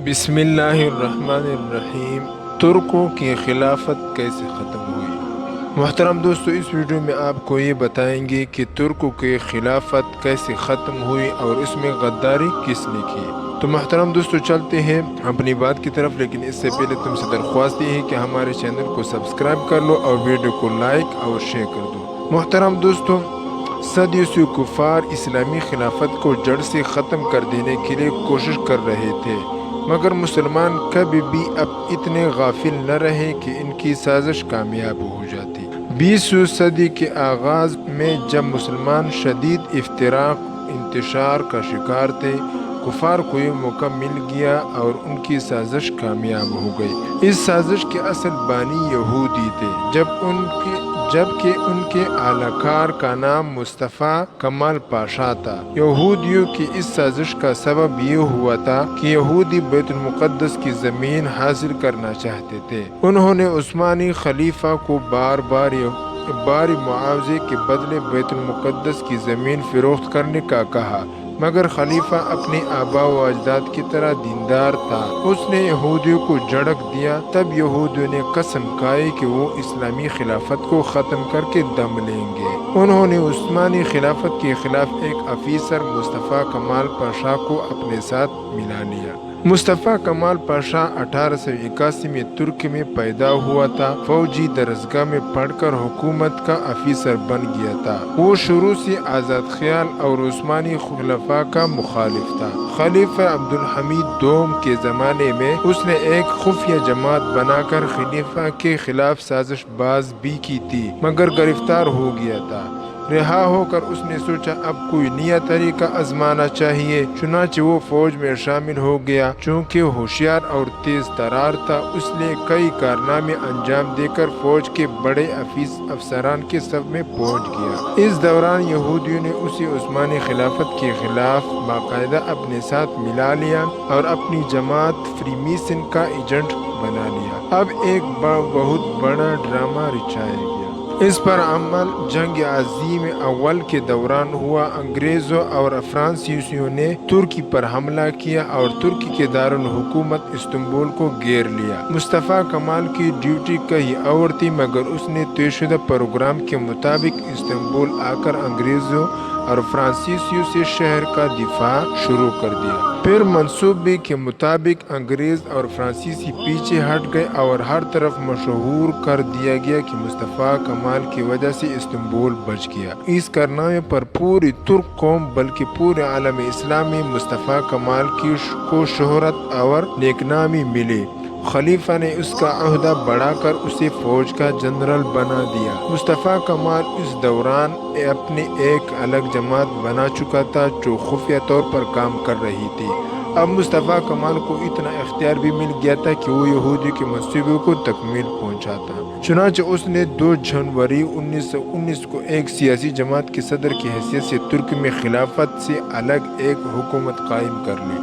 بسم اللہ الرحمن الرحیم۔ ترکوں کی خلافت کیسے ختم ہوئی؟ محترم دوستو، اس ویڈیو میں آپ کو یہ بتائیں گے کہ ترکوں کی خلافت کیسے ختم ہوئی اور اس میں غداری کس نے کی۔ تو محترم دوستو، چلتے ہیں اپنی بات کی طرف، لیکن اس سے پہلے تم سے درخواست یہ ہے کہ ہمارے چینل کو سبسکرائب کر لو اور ویڈیو کو لائک اور شیئر کر دو۔ محترم دوستو، صدیوں سے کفار اسلامی خلافت کو جڑ سے ختم کر دینے کے لیے کوشش کر رہے تھے، مگر مسلمان کبھی بھی اب اتنے غافل نہ رہے کہ ان کی سازش کامیاب ہو جاتی۔ 20ویں صدی کے آغاز میں جب مسلمان شدید افتراق انتشار کا شکار تھے، کفار کو یہ موقع مل گیا اور ان کی سازش کامیاب ہو گئی۔ اس سازش کے اصل بانی یہودی تھے، جبکہ ان کے اعلی کار کا نام مصطفیٰ کمال پاشا تھا۔ یہودیوں کی اس سازش کا سبب یہ ہوا تھا کہ یہودی بیت المقدس کی زمین حاصل کرنا چاہتے تھے۔ انہوں نے عثمانی خلیفہ کو بار معاوضے کے بدلے بیت المقدس کی زمین فروخت کرنے کا کہا، مگر خلیفہ اپنے آباء و اجداد کی طرح دیندار تھا۔ اس نے یہودیوں کو جھڑک دیا۔ تب یہودیوں نے قسم کھائی کہ وہ اسلامی خلافت کو ختم کر کے دم لیں گے۔ انہوں نے عثمانی خلافت کے خلاف ایک افیسر مصطفیٰ کمال پاشا کو اپنے ساتھ ملا لیا۔ مصطفیٰ کمال پاشا 1881 میں ترکی میں پیدا ہوا تھا۔ فوجی درسگاہ میں پڑھ کر حکومت کا افیسر بن گیا تھا۔ وہ شروع سے آزاد خیال اور عثمانی خلفاء کا مخالف تھا۔ خلیفہ عبدالحمید دوم کے زمانے میں اس نے ایک خفیہ جماعت بنا کر خلیفہ کے خلاف سازش باز بھی کی تھی، مگر گرفتار ہو گیا تھا۔ رہا ہو کر اس نے سوچا اب کوئی نیا طریقہ آزمانا چاہیے، چنانچہ وہ فوج میں شامل ہو گیا۔ چونکہ ہوشیار اور تیز ترار تھا، اس نے کئی کارنامے انجام دے کر فوج کے بڑے افسران کے صف میں پہنچ گیا۔ اس دوران یہودیوں نے اسے عثمانی خلافت کے خلاف باقاعدہ اپنے ساتھ ملا لیا اور اپنی جماعت فری میسن کا ایجنٹ بنا لیا۔ اب ایک بہت بڑا ڈرامہ رچایا گیا۔ اس پر عمل جنگ عظیم اول کے دوران ہوا۔ انگریزوں اور فرانسیسیوں نے ترکی پر حملہ کیا اور ترکی کے دارالحکومت استنبول کو گھیر لیا۔ مصطفیٰ کمال کی ڈیوٹی کہیں اور تھی، مگر اس نے طے شدہ پروگرام کے مطابق استنبول آ کر انگریزوں اور فرانسیسیوں سے شہر کا دفاع شروع کر دیا۔ پھر منصوبے کے مطابق انگریز اور فرانسیسی پیچھے ہٹ گئے اور ہر طرف مشہور کر دیا گیا کہ مصطفیٰ کمال کی وجہ سے استنبول بچ گیا۔ اس کارنامے پر پوری ترک قوم بلکہ پورے عالم اسلام میں مصطفیٰ کمال کو شہرت اور نیکنامی ملی۔ خلیفہ نے اس کا عہدہ بڑھا کر اسے فوج کا جنرل بنا دیا۔ مصطفیٰ کمال اس دوران اپنی ایک الگ جماعت بنا چکا تھا جو خفیہ طور پر کام کر رہی تھی۔ اب مصطفیٰ کمال کو اتنا اختیار بھی مل گیا تھا کہ وہ یہودیوں کے منصوبے کو تکمیل پہنچاتا۔ چنانچہ اس نے 2 جنوری 1919 کو ایک سیاسی جماعت کے صدر کی حیثیت سے ترکی میں خلافت سے الگ ایک حکومت قائم کر لی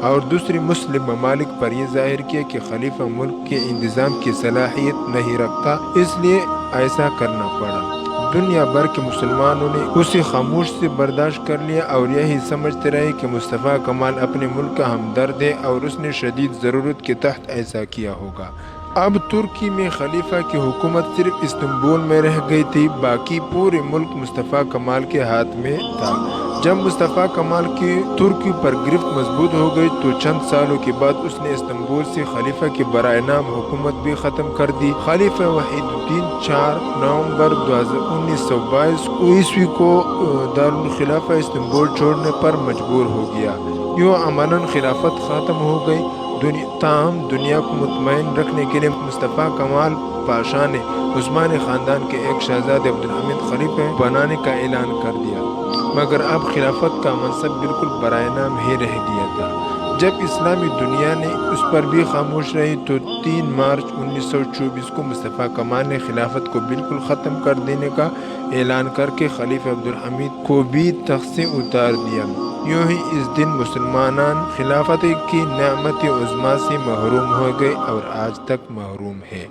اور دوسری مسلم ممالک پر یہ ظاہر کیا کہ خلیفہ ملک کے انتظام کی صلاحیت نہیں رکھتا، اس لیے ایسا کرنا پڑا۔ دنیا بھر کے مسلمانوں نے اسے خاموش سے برداشت کر لیا اور یہی سمجھتے رہے کہ مصطفیٰ کمال اپنے ملک کا ہمدرد ہے اور اس نے شدید ضرورت کے تحت ایسا کیا ہوگا۔ اب ترکی میں خلیفہ کی حکومت صرف استنبول میں رہ گئی تھی، باقی پورے ملک مصطفیٰ کمال کے ہاتھ میں تھا۔ جب مصطفیٰ کمال کی ترکی پر گرفت مضبوط ہو گئی تو چند سالوں کے بعد اس نے استنبول سے خلیفہ کی برائے نام حکومت بھی ختم کر دی۔ خلیفہ وحید الدین 4 نومبر 1922 کو دارالخلافہ استنبول چھوڑنے پر مجبور ہو گیا۔ یوں امناً خلافت ختم ہو گئی۔ تاہم دنیا کو مطمئن رکھنے کے لیے مصطفیٰ کمال پاشا نے عثمانی خاندان کے ایک شہزادے عبدالحمید خلیفہ بنانے کا اعلان کر دیا، مگر اب خلافت کا منصب بالکل برائے نام ہی رہ گیا تھا۔ جب اسلامی دنیا نے اس پر بھی خاموش رہی تو 3 مارچ 1924 کو مصطفیٰ کمال نے خلافت کو بالکل ختم کر دینے کا اعلان کر کے خلیفہ عبدالحمید کو بھی تخت سے اتار دیا۔ یوں ہی اس دن مسلمان خلافت کی نعمت عظمیٰ سے محروم ہو گئے اور آج تک محروم ہے۔